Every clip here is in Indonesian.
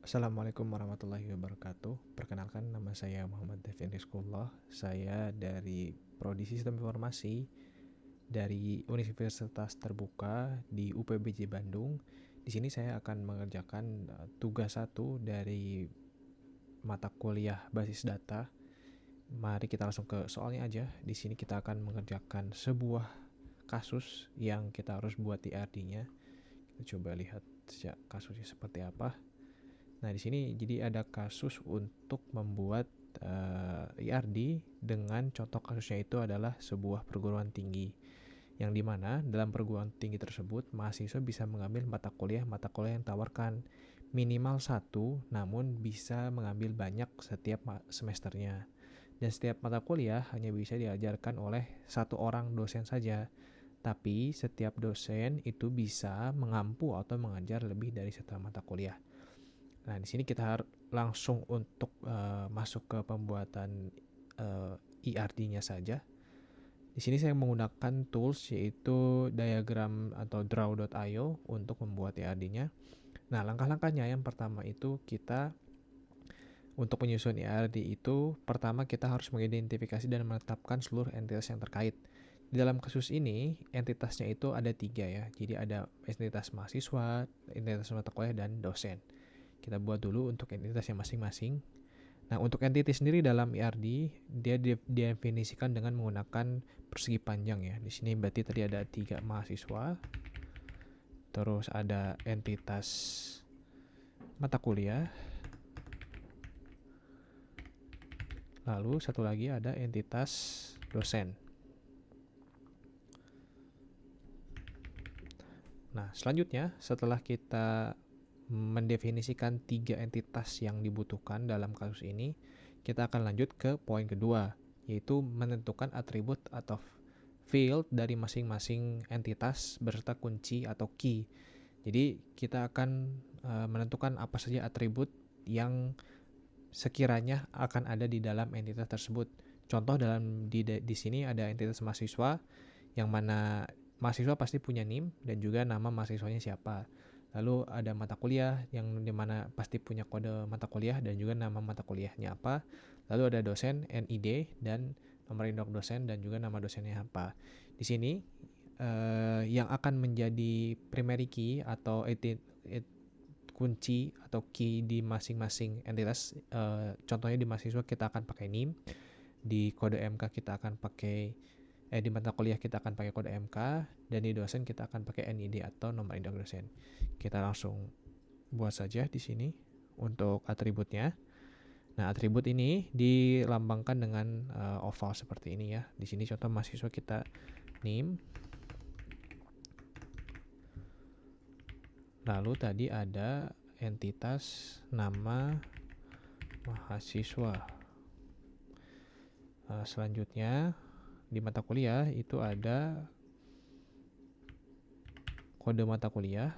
Assalamualaikum warahmatullahi wabarakatuh. Perkenalkan, nama saya Muhammad Devin Rizkullah. Saya dari Prodi Sistem Informasi dari Universitas Terbuka di UPBJ Bandung. Di sini saya akan mengerjakan tugas satu dari mata kuliah basis data. Mari kita langsung ke soalnya aja. Di sini kita akan mengerjakan sebuah kasus yang kita harus buat IRD-nya. Kita coba lihat kasusnya seperti apa. Nah, di sini jadi ada kasus untuk membuat IRD dengan contoh kasusnya itu adalah sebuah perguruan tinggi. Yang dimana dalam perguruan tinggi tersebut mahasiswa bisa mengambil mata kuliah yang tawarkan minimal satu, namun bisa mengambil banyak setiap semesternya. Dan setiap mata kuliah hanya bisa diajarkan oleh satu orang dosen saja. Tapi setiap dosen itu bisa mengampu atau mengajar lebih dari satu mata kuliah. Nah, di sini kita harus langsung untuk masuk ke pembuatan IRD-nya saja. Di sini saya menggunakan tools yaitu diagram atau draw.io untuk membuat IRD-nya. Nah, langkah-langkahnya yang pertama itu kita untuk menyusun IRD itu pertama kita harus mengidentifikasi dan menetapkan seluruh entitas yang terkait. Di dalam kasus ini, entitasnya itu ada 3 ya. Jadi ada entitas mahasiswa, entitas mata kuliah, dan dosen. Kita buat dulu untuk entitasnya masing-masing. Nah, untuk entity sendiri dalam IRD, dia didefinisikan dengan menggunakan persegi panjang ya. Di sini berarti tadi ada 3 mahasiswa, terus ada entitas mata kuliah, lalu satu lagi ada entitas dosen. Nah, selanjutnya setelah kita mendefinisikan 3 entitas yang dibutuhkan dalam kasus ini, kita akan lanjut ke poin kedua, yaitu menentukan atribut atau field dari masing-masing entitas beserta kunci atau key. Jadi kita akan menentukan apa saja atribut yang sekiranya akan ada di dalam entitas tersebut. Contoh di sini ada entitas mahasiswa, yang mana mahasiswa pasti punya NIM dan juga nama mahasiswanya siapa. Lalu ada mata kuliah yang dimana pasti punya kode mata kuliah dan juga nama mata kuliahnya apa. Lalu ada dosen, NID, dan nomor induk dosen dan juga nama dosennya apa. Di sini yang akan menjadi primary key atau kunci atau key di masing-masing entitas. Contohnya di mahasiswa kita akan pakai NIM, di kode MK kita akan pakai di mata kuliah kita akan pakai kode MK, dan di dosen kita akan pakai NID atau nomor induk dosen. Kita langsung buat saja di sini untuk atributnya. Nah, atribut ini dilambangkan dengan oval seperti ini ya. Di sini contoh mahasiswa kita NIM. Lalu tadi ada entitas nama mahasiswa. Selanjutnya di mata kuliah itu ada kode mata kuliah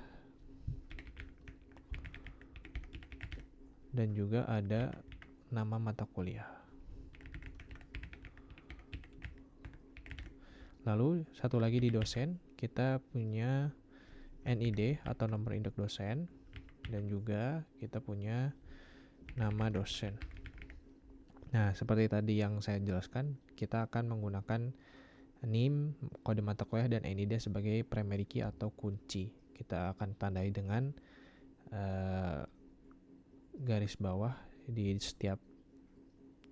dan juga ada nama mata kuliah. Lalu satu lagi di dosen kita punya NID atau nomor induk dosen dan juga kita punya nama dosen. Nah, seperti tadi yang saya jelaskan, kita akan menggunakan NIM, kode mata kuliah, dan NID sebagai primary key atau kunci. Kita akan tandai dengan garis bawah di setiap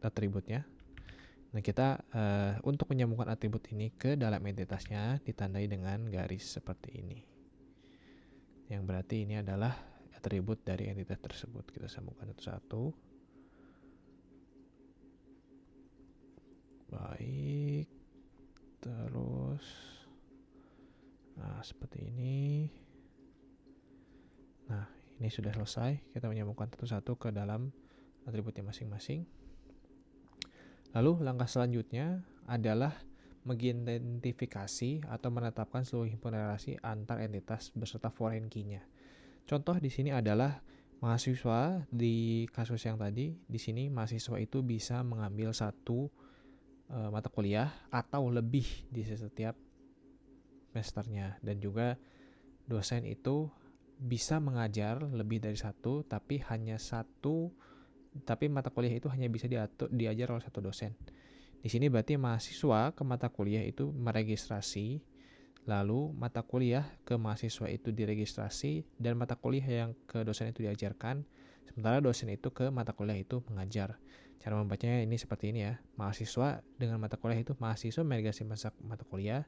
atributnya. Nah, kita untuk menyambungkan atribut ini ke dalam entitasnya ditandai dengan garis seperti ini. Yang berarti ini adalah atribut dari entitas tersebut. Kita sambungkan satu-satu. Baik. Terus seperti ini. Nah, ini sudah selesai. Kita menyambungkan satu-satu ke dalam atributnya masing-masing. Lalu langkah selanjutnya adalah mengidentifikasi atau menetapkan seluruh himpunan relasi antar entitas beserta foreign key-nya. Contoh di sini adalah mahasiswa di kasus yang tadi. Di sini mahasiswa itu bisa mengambil satu mata kuliah atau lebih di setiap semesternya, dan juga dosen itu bisa mengajar lebih dari satu, tapi mata kuliah itu hanya bisa diajar oleh satu dosen. Di sini berarti mahasiswa ke mata kuliah itu meregistrasi, lalu mata kuliah ke mahasiswa itu diregistrasi, dan mata kuliah yang ke dosen itu diajarkan, sementara dosen itu ke mata kuliah itu mengajar. Cara membacanya ini seperti ini ya. Mahasiswa dengan mata kuliah itu mahasiswa meregistrasi mata kuliah,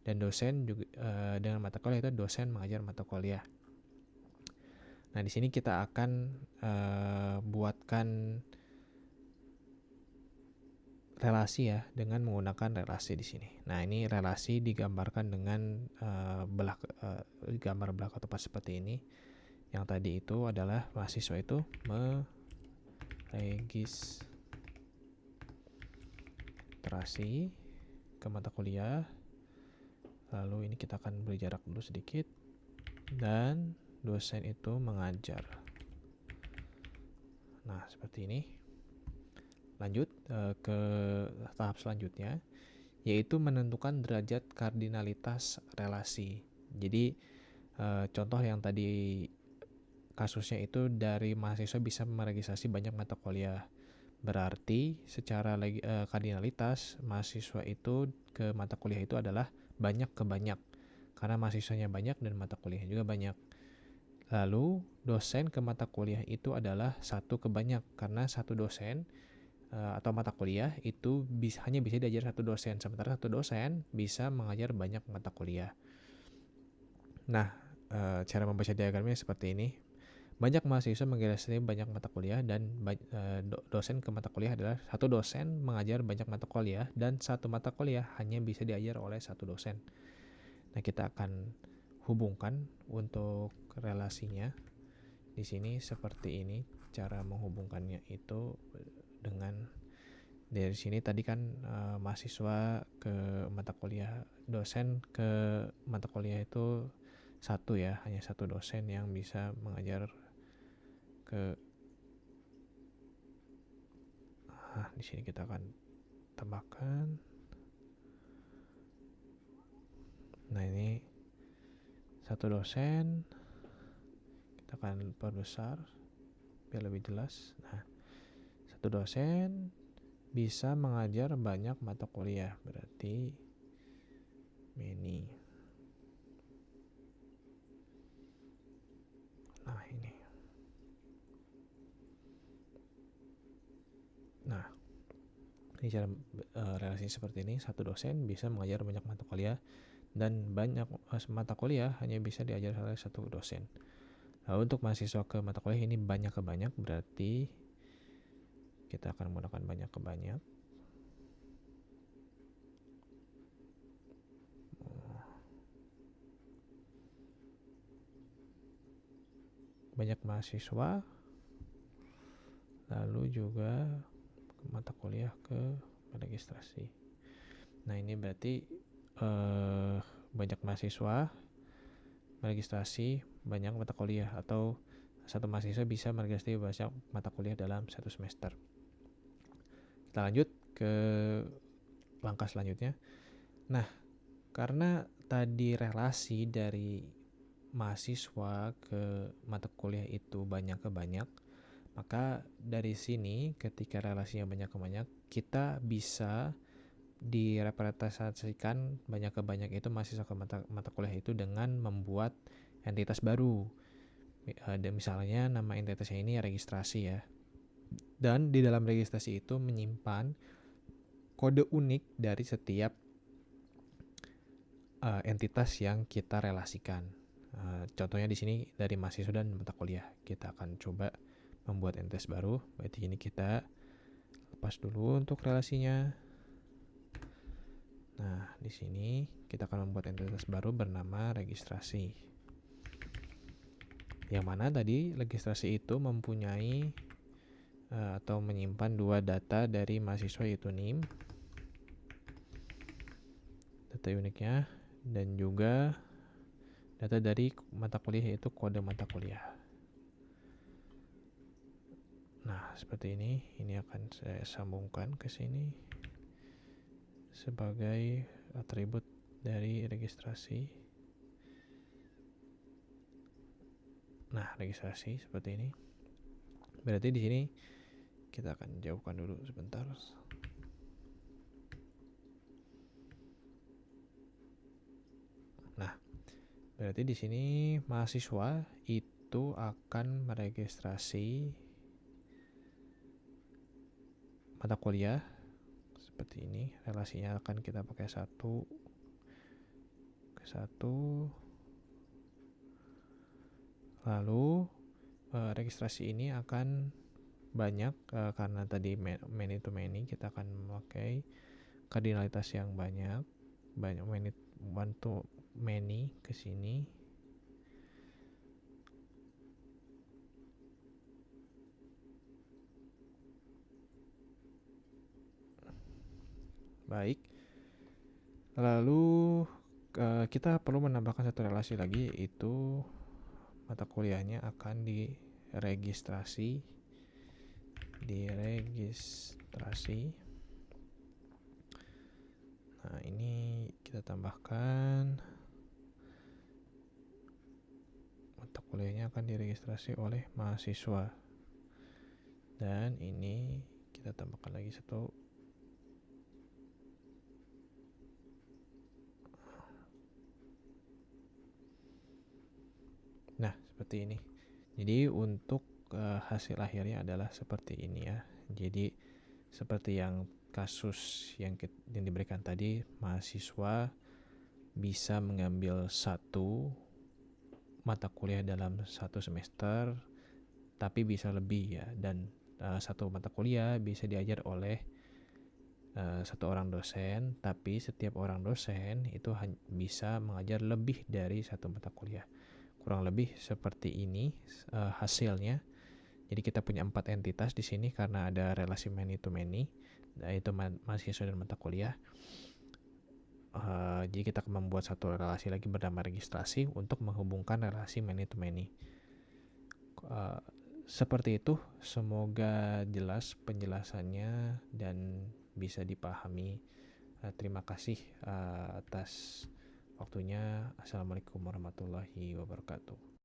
dan dosen juga dengan mata kuliah itu dosen mengajar mata kuliah. Nah, di sini kita akan buatkan relasi ya, dengan menggunakan relasi di sini. Nah, ini relasi digambarkan dengan gambar belah ketupat seperti ini. Yang tadi itu adalah mahasiswa itu meregistrasi ke mata kuliah. Lalu ini kita akan beri jarak dulu sedikit. Dan dosen itu mengajar. Nah, seperti ini. Lanjut ke tahap selanjutnya, yaitu menentukan derajat kardinalitas relasi. Jadi contoh yang tadi kasusnya itu dari mahasiswa bisa meregistrasi banyak mata kuliah. Berarti secara kardinalitas mahasiswa itu ke mata kuliah itu adalah banyak ke banyak, karena mahasiswanya banyak dan mata kuliah juga banyak. Lalu dosen ke mata kuliah itu adalah satu ke banyak, karena satu dosen atau mata kuliah itu hanya bisa diajar satu dosen, sementara satu dosen bisa mengajar banyak mata kuliah. Nah, cara membaca diagramnya seperti ini. Banyak mahasiswa mengeksplorasi banyak mata kuliah, dan dosen ke mata kuliah adalah satu dosen mengajar banyak mata kuliah, dan satu mata kuliah hanya bisa diajar oleh satu dosen. Nah, kita akan hubungkan untuk relasinya. Di sini seperti ini cara menghubungkannya itu dengan dari sini tadi kan mahasiswa ke mata kuliah, dosen ke mata kuliah itu satu ya, hanya satu dosen yang bisa mengajar ke. Di sini kita akan tambahkan. Nah, ini satu dosen, kita akan perbesar biar lebih jelas. Nah, satu dosen bisa mengajar banyak mata kuliah, berarti many. Nah, ini. Nah, ini cara relasi seperti ini. Satu dosen bisa mengajar banyak mata kuliah, dan banyak mata kuliah hanya bisa diajar oleh satu dosen. Lalu untuk mahasiswa ke mata kuliah ini banyak ke banyak, berarti kita akan menggunakan banyak ke banyak. Banyak mahasiswa, lalu juga mata kuliah ke registrasi. Nah, ini berarti banyak mahasiswa meregistrasi banyak mata kuliah, atau satu mahasiswa bisa meregistrasi banyak mata kuliah dalam satu semester. Kita lanjut ke langkah selanjutnya. Nah, karena tadi relasi dari mahasiswa ke mata kuliah itu banyak ke banyak, maka dari sini ketika relasinya banyak ke banyak, kita bisa direpresentasikan banyak ke banyak itu mahasiswa ke mata kuliah itu dengan membuat entitas baru. Dan misalnya nama entitasnya ini registrasi ya. Dan di dalam registrasi itu menyimpan kode unik dari setiap entitas yang kita relasikan. Contohnya di sini dari mahasiswa dan mata kuliah. Kita akan coba membuat entitas baru. Berarti ini kita lepas dulu untuk relasinya. Nah, di sini kita akan membuat entitas baru bernama registrasi. Yang mana tadi registrasi itu mempunyai atau menyimpan dua data dari mahasiswa, yaitu NIM, data uniknya, dan juga data dari mata kuliah, yaitu kode mata kuliah. Nah, seperti ini. Ini akan saya sambungkan ke sini sebagai atribut dari registrasi. Nah, registrasi seperti ini. Berarti di sini kita akan jauhkan dulu sebentar. Nah, berarti di sini mahasiswa itu akan meregistrasi mata kuliah seperti ini. Relasinya akan kita pakai 1 ke 1. Lalu registrasi ini akan banyak karena tadi many to many, kita akan memakai kardinalitas yang banyak one to many ke sini. Baik. Lalu kita perlu menambahkan satu relasi lagi, yaitu mata kuliahnya akan diregistrasi. Nah, ini kita tambahkan mata kuliahnya akan diregistrasi oleh mahasiswa. Dan ini kita tambahkan lagi 1. Nah, seperti ini. Jadi untuk hasil akhirnya adalah seperti ini ya. Jadi seperti yang kasus yang diberikan tadi, mahasiswa bisa mengambil 1 mata kuliah dalam 1 semester, tapi bisa lebih ya. Dan 1 mata kuliah bisa diajar oleh 1 orang dosen, tapi setiap orang dosen itu bisa mengajar lebih dari 1 mata kuliah. Kurang lebih seperti ini hasilnya. Jadi kita punya 4 entitas di sini karena ada relasi many to many, yaitu mahasiswa dan mata kuliah. Jadi kita akan membuat 1 relasi lagi bernama registrasi untuk menghubungkan relasi many to many. Seperti itu, semoga jelas penjelasannya dan bisa dipahami. Terima kasih atas waktunya. Assalamualaikum warahmatullahi wabarakatuh.